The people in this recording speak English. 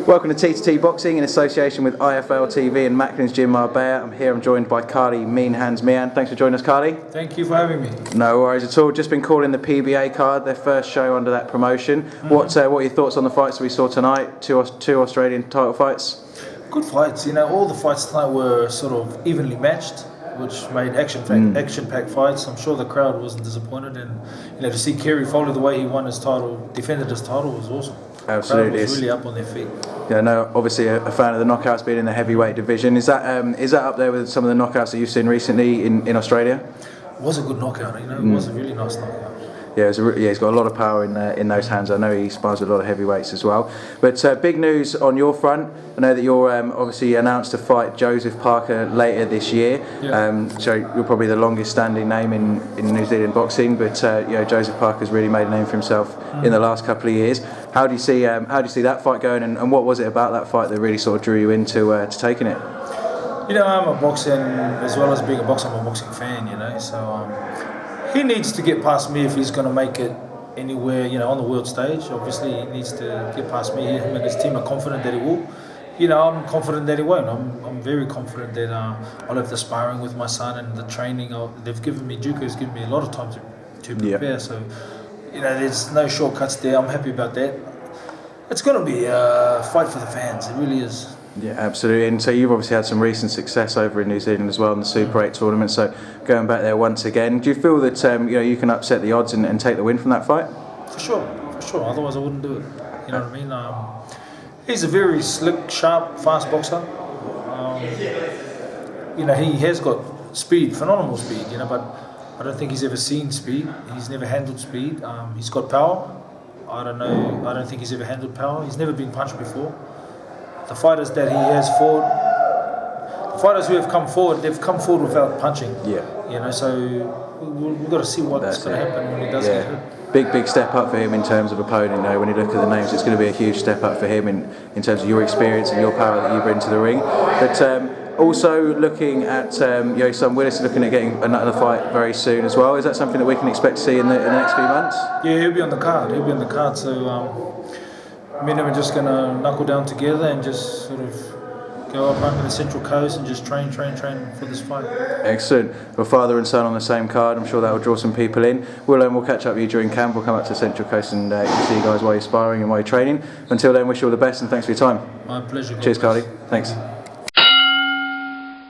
Welcome to T2T Boxing in association with IFL TV and Macklin's Gym Marbella. I'm joined by Kali Meanhands Meehan. Thanks for joining us, Kali. Thank you for having me. No worries at all. Just been calling the PBA card, their first show under that promotion. What are your thoughts on the fights that we saw tonight? Two Australian title fights. Good fights. All the fights tonight were sort of evenly matched, which made action-packed fights. I'm sure the crowd wasn't disappointed, and to see Kerry Foley the way he won his title, defended his title, was awesome. Absolutely, the crowd was really up on their feet. Yeah, no, obviously a fan of the knockouts being in the heavyweight division. Is that up there with some of the knockouts that you've seen recently in Australia? It was a good knockout. It was a really nice knockout. Yeah, he's got a lot of power in those hands. I know he spars with a lot of heavyweights as well. But big news on your front. I know that you're obviously announced to fight Joseph Parker later this year. Yeah. So you're probably the longest standing name in New Zealand boxing. But Joseph Parker's really made a name for himself in the last couple of years. How do you see that fight going? And what was it about that fight that really sort of drew you into to taking it? I'm a boxing, as well as being a boxer, I'm a boxing fan. So. He needs to get past me if he's going to make it anywhere, on the world stage. Obviously, he needs to get past me. Him and his team are confident that he will. I'm confident that he won't. I'm very confident that I'll have the sparring with my son and the training. Juco's given me a lot of time to prepare. Yep. So, there's no shortcuts there. I'm happy about that. It's going to be a fight for the fans. It really is. Yeah, absolutely. And so you've obviously had some recent success over in New Zealand as well in the Super 8 tournament. So going back there once again, do you feel that you can upset the odds and take the win from that fight? For sure. Otherwise, I wouldn't do it. You know what I mean? He's a very slick, sharp, fast boxer. He has got speed, phenomenal speed. But I don't think he's ever seen speed. He's never handled speed. He's got power. I don't know. I don't think he's ever handled power. He's never been punched before. The fighters that he has fought, the fighters who have come forward, they've come forward without punching. Yeah. So we've got to see what's going to happen when he does get hit. Big step up for him in terms of opponent. When you look at the names, it's going to be a huge step up for him in terms of your experience and your power that you bring to the ring. But also looking at your son Willis looking at getting another fight very soon as well. Is that something that we can expect to see in the next few months? Yeah, he'll be on the card. So. Me and him are just going to knuckle down together and just sort of go up over the Central Coast and just train for this fight. Excellent. Well, father and son on the same card. I'm sure that will draw some people in. We'll catch up with you during camp. We'll come up to Central Coast and see you guys while you're sparring and while you're training. Until then, wish you all the best and thanks for your time. My pleasure. Cheers, Kali. Thanks.